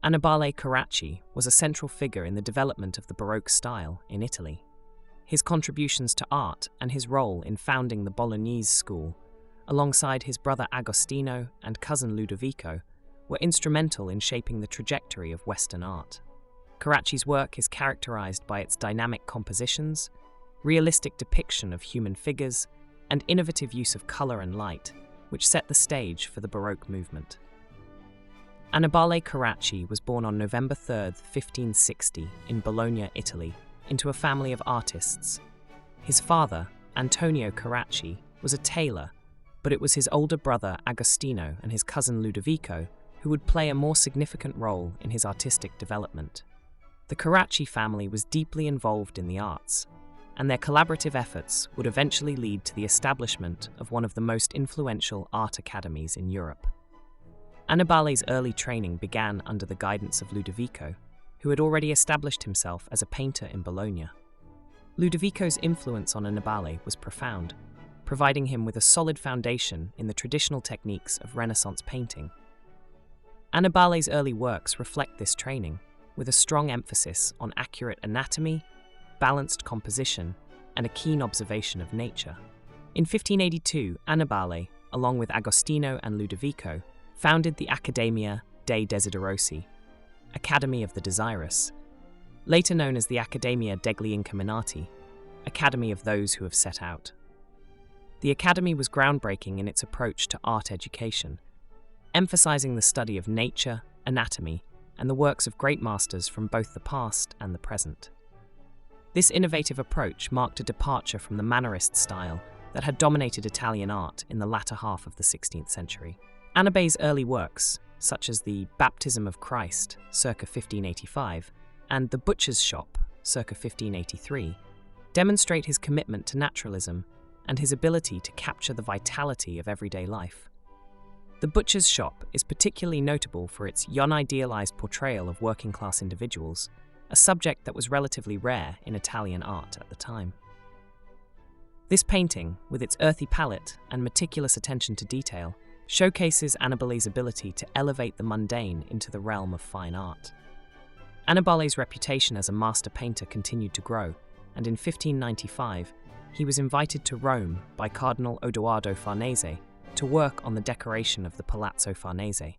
Annibale Carracci was a central figure in the development of the Baroque style in Italy. His contributions to art and his role in founding the Bolognese School, alongside his brother Agostino and cousin Ludovico, were instrumental in shaping the trajectory of Western art. Carracci's work is characterized by its dynamic compositions, realistic depiction of human figures, and innovative use of color and light, which set the stage for the Baroque movement. Annibale Carracci was born on November 3, 1560, in Bologna, Italy, into a family of artists. His father, Antonio Carracci, was a tailor, but it was his older brother Agostino and his cousin Ludovico who would play a more significant role in his artistic development. The Carracci family was deeply involved in the arts, and their collaborative efforts would eventually lead to the establishment of one of the most influential art academies in Europe. Annibale's early training began under the guidance of Ludovico, who had already established himself as a painter in Bologna. Ludovico's influence on Annibale was profound, providing him with a solid foundation in the traditional techniques of Renaissance painting. Annibale's early works reflect this training, with a strong emphasis on accurate anatomy, balanced composition, and a keen observation of nature. In 1582, Annibale, along with Agostino and Ludovico, founded the Accademia dei Desiderosi, Academy of the Desirous, later known as the Accademia degli Incamminati, Academy of those who have set out. The Academy was groundbreaking in its approach to art education, emphasizing the study of nature, anatomy, and the works of great masters from both the past and the present. This innovative approach marked a departure from the Mannerist style that had dominated Italian art in the latter half of the 16th century. Annibale's early works, such as the Baptism of Christ, circa 1585, and the Butcher's Shop, circa 1583, demonstrate his commitment to naturalism and his ability to capture the vitality of everyday life. The Butcher's Shop is particularly notable for its unidealized portrayal of working-class individuals, a subject that was relatively rare in Italian art at the time. This painting, with its earthy palette and meticulous attention to detail, showcases Annibale's ability to elevate the mundane into the realm of fine art. Annibale's reputation as a master painter continued to grow, and in 1595, he was invited to Rome by Cardinal Odoardo Farnese to work on the decoration of the Palazzo Farnese.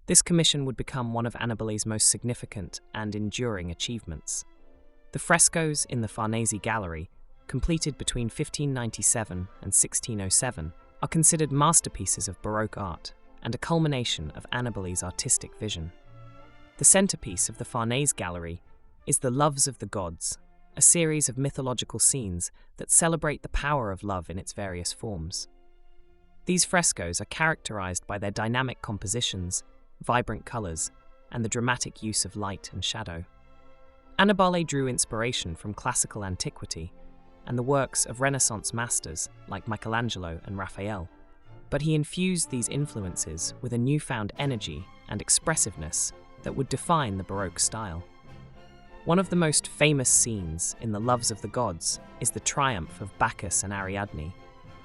This commission would become one of Annibale's most significant and enduring achievements. The frescoes in the Farnese Gallery, completed between 1597 and 1607, are considered masterpieces of Baroque art and a culmination of Annibale's artistic vision. The centerpiece of the Farnese Gallery is the Loves of the Gods, a series of mythological scenes that celebrate the power of love in its various forms. These frescoes are characterized by their dynamic compositions, vibrant colors, and the dramatic use of light and shadow. Annibale drew inspiration from classical antiquity and the works of Renaissance masters like Michelangelo and Raphael, but he infused these influences with a newfound energy and expressiveness that would define the Baroque style. One of the most famous scenes in the Loves of the Gods is the triumph of Bacchus and Ariadne,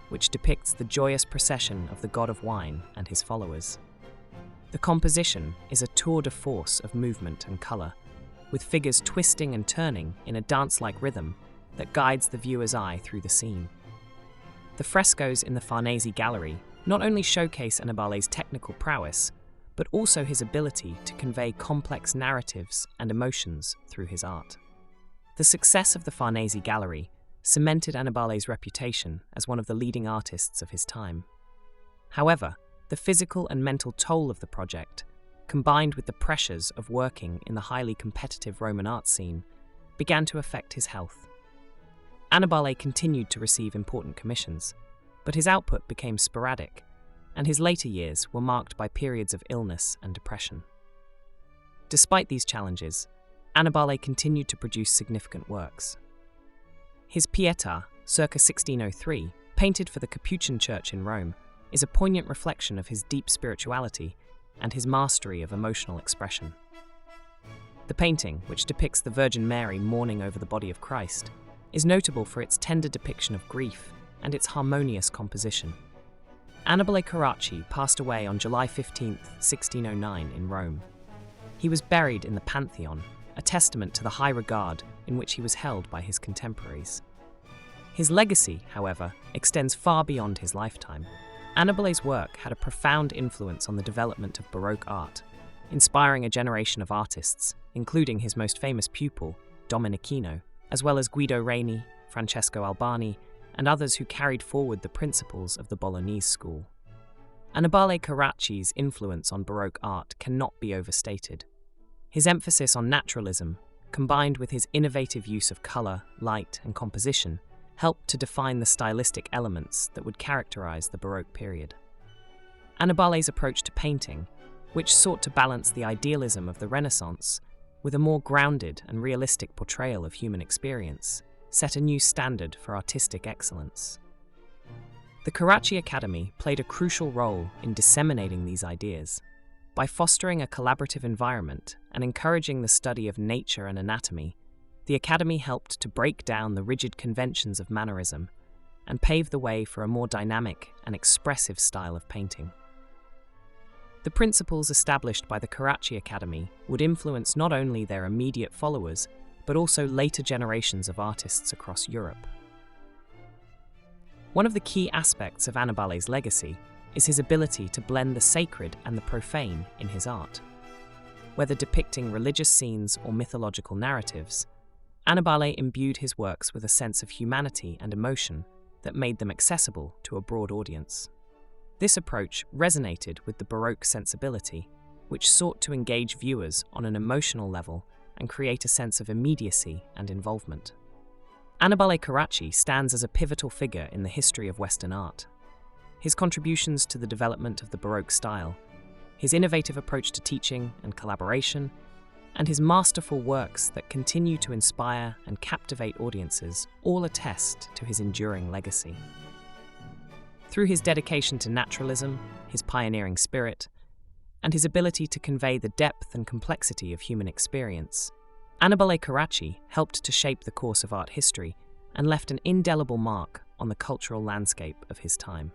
which depicts the joyous procession of the god of wine and his followers. The composition is a tour de force of movement and color, with figures twisting and turning in a dance-like rhythm that guides the viewer's eye through the scene. The frescoes in the Farnese Gallery not only showcase Annibale's technical prowess, but also his ability to convey complex narratives and emotions through his art. The success of the Farnese Gallery cemented Annibale's reputation as one of the leading artists of his time. However, the physical and mental toll of the project, combined with the pressures of working in the highly competitive Roman art scene, began to affect his health. Annibale continued to receive important commissions, but his output became sporadic, and his later years were marked by periods of illness and depression. Despite these challenges, Annibale continued to produce significant works. His Pietà, circa 1603, painted for the Capuchin Church in Rome, is a poignant reflection of his deep spirituality and his mastery of emotional expression. The painting, which depicts the Virgin Mary mourning over the body of Christ, is notable for its tender depiction of grief and its harmonious composition. Annibale Carracci passed away on July 15, 1609 in Rome. He was buried in the Pantheon, a testament to the high regard in which he was held by his contemporaries. His legacy, however, extends far beyond his lifetime. Annibale's work had a profound influence on the development of Baroque art, inspiring a generation of artists, including his most famous pupil, Domenichino, as well as Guido Reni, Francesco Albani, and others who carried forward the principles of the Bolognese School. Annibale Carracci's influence on Baroque art cannot be overstated. His emphasis on naturalism, combined with his innovative use of color, light, and composition, helped to define the stylistic elements that would characterize the Baroque period. Annibale's approach to painting, which sought to balance the idealism of the Renaissance with a more grounded and realistic portrayal of human experience, set a new standard for artistic excellence. The Carracci Academy played a crucial role in disseminating these ideas. By fostering a collaborative environment and encouraging the study of nature and anatomy, the Academy helped to break down the rigid conventions of Mannerism and pave the way for a more dynamic and expressive style of painting. The principles established by the Carracci Academy would influence not only their immediate followers, but also later generations of artists across Europe. One of the key aspects of Annibale's legacy is his ability to blend the sacred and the profane in his art. Whether depicting religious scenes or mythological narratives, Annibale imbued his works with a sense of humanity and emotion that made them accessible to a broad audience. This approach resonated with the Baroque sensibility, which sought to engage viewers on an emotional level and create a sense of immediacy and involvement. Annibale Carracci stands as a pivotal figure in the history of Western art. His contributions to the development of the Baroque style, his innovative approach to teaching and collaboration, and his masterful works that continue to inspire and captivate audiences all attest to his enduring legacy. Through his dedication to naturalism, his pioneering spirit, and his ability to convey the depth and complexity of human experience, Annibale Carracci helped to shape the course of art history and left an indelible mark on the cultural landscape of his time.